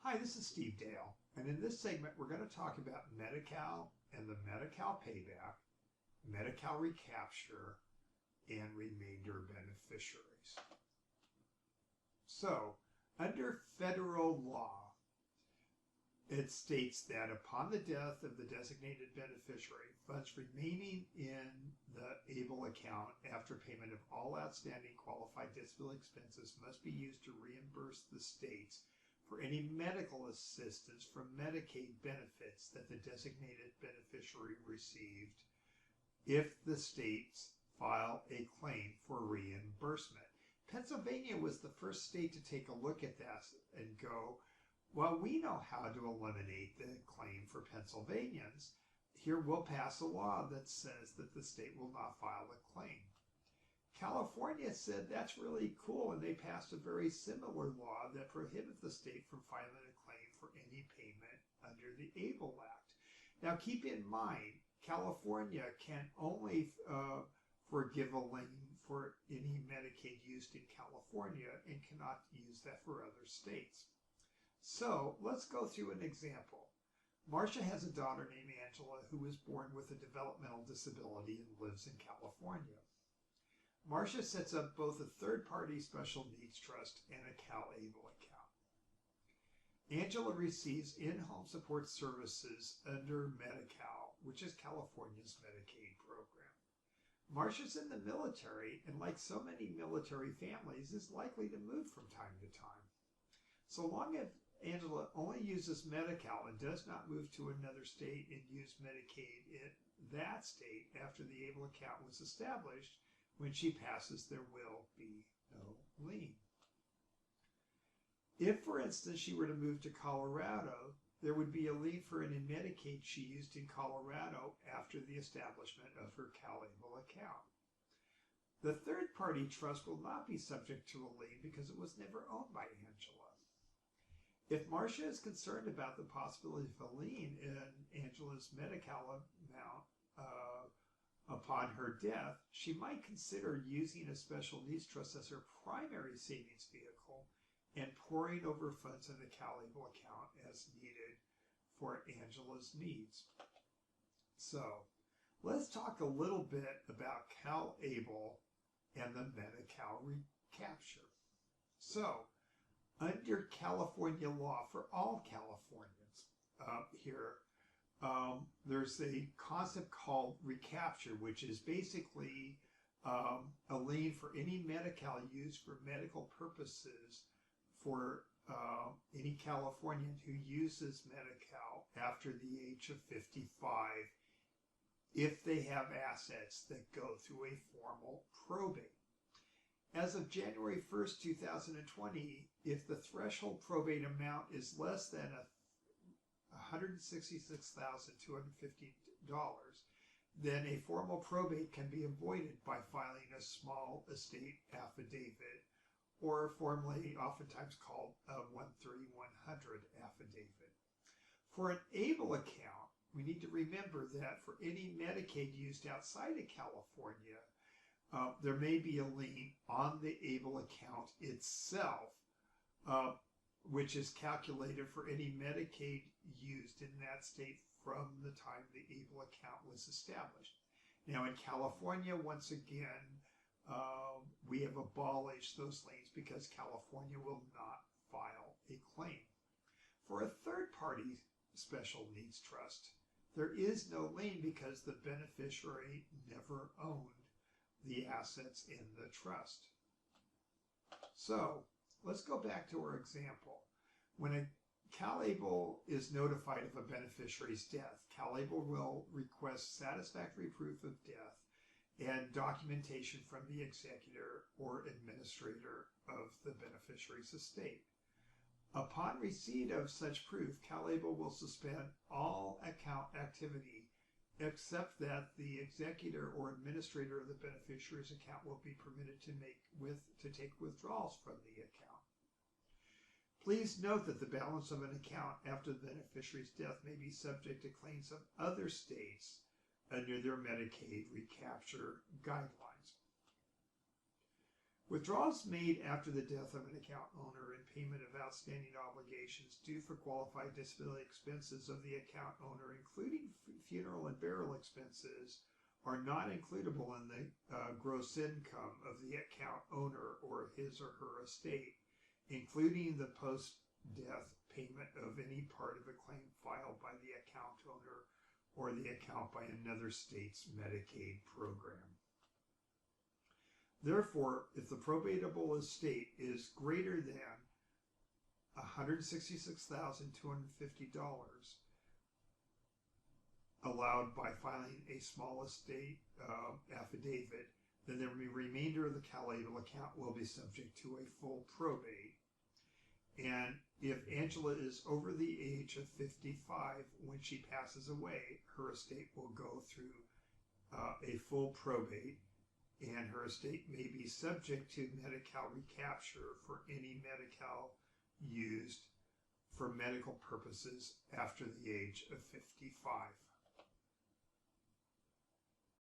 Hi, this is Steve Dale, and in this segment we're going to talk about Medi-Cal and the Medi-Cal Payback, Medi-Cal Recapture, and remainder beneficiaries. So, under federal law, it states that upon the death of the designated beneficiary, funds remaining in the ABLE account after payment of all outstanding qualified disability expenses must be used to reimburse the states for any medical assistance from Medicaid benefits that the designated beneficiary received if the states file a claim for reimbursement. Pennsylvania was the first state to take a look at that and go, well, we know how to eliminate the claim for Pennsylvanians. Here we'll pass a law that says that the state will not file a claim. California said that's really cool, and they passed a very similar law that prohibits the state from filing a claim for any payment under the ABLE Act. Now keep in mind, California can only forgive a lien for any Medicaid used in California and cannot use that for other states. So let's go through an example. Marcia has a daughter named Angela who was born with a developmental disability and lives in California. Marcia sets up both a third-party special needs trust and a CalABLE account. Angela receives in-home support services under Medi-Cal, which is California's Medicaid program. Marcia's in the military, and like so many military families, is likely to move from time to time. So long as Angela only uses Medi-Cal and does not move to another state and use Medicaid in that state after the ABLE account was established, when she passes, there will be no lien. If, for instance, she were to move to Colorado, there would be a lien for any Medicaid she used in Colorado after the establishment of her CalABLE account. The third-party trust will not be subject to a lien because it was never owned by Angela. If Marcia is concerned about the possibility of a lien in Angela's Medi-Cal amount upon her death, she might consider using a special needs trust as her primary savings vehicle and pouring over funds in the CalABLE account as needed for Angela's needs. So, let's talk a little bit about CalABLE and the Medi-Cal Recapture. So, under California law, for all Californians here, there's a concept called Recapture, which is basically a lien for any Medi-Cal used for medical purposes for any Californian who uses Medi-Cal after the age of 55 if they have assets that go through a formal probate. As of January 1st, 2020, if the threshold probate amount is less than $166,250, then a formal probate can be avoided by filing a small estate affidavit, or formally oftentimes called a 13100 affidavit. For an ABLE account, we need to remember that for any Medicaid used outside of California, there may be a lien on the ABLE account itself, which is calculated for any Medicaid used in that state from the time the ABLE account was established. Now in California, once again, we have abolished those liens because California will not file a claim. For a third-party special needs trust, there is no lien because the beneficiary never owned the assets in the trust. So, let's go back to our example. When a CalABLE is notified of a beneficiary's death, CalABLE will request satisfactory proof of death and documentation from the executor or administrator of the beneficiary's estate. Upon receipt of such proof, CalABLE will suspend all account activity except that the executor or administrator of the beneficiary's account will be permitted to take withdrawals from the account. Please note that the balance of an account after the beneficiary's death may be subject to claims of other states under their Medicaid recapture guidelines. Withdrawals made after the death of an account owner and payment of outstanding obligations due for qualified disability expenses of the account owner, including funeral and burial expenses, are not includable in the gross income of the account owner or his or her estate, including the post-death payment of any part of a claim filed by the account owner or the account by another state's Medicaid program. Therefore, if the probatable estate is greater than $166,250 allowed by filing a small estate affidavit, then the remainder of the CalABLE account will be subject to a full probate. And if Angela is over the age of 55 when she passes away, her estate will go through a full probate, and her estate may be subject to Medi-Cal recapture for any Medi-Cal used for medical purposes after the age of 55.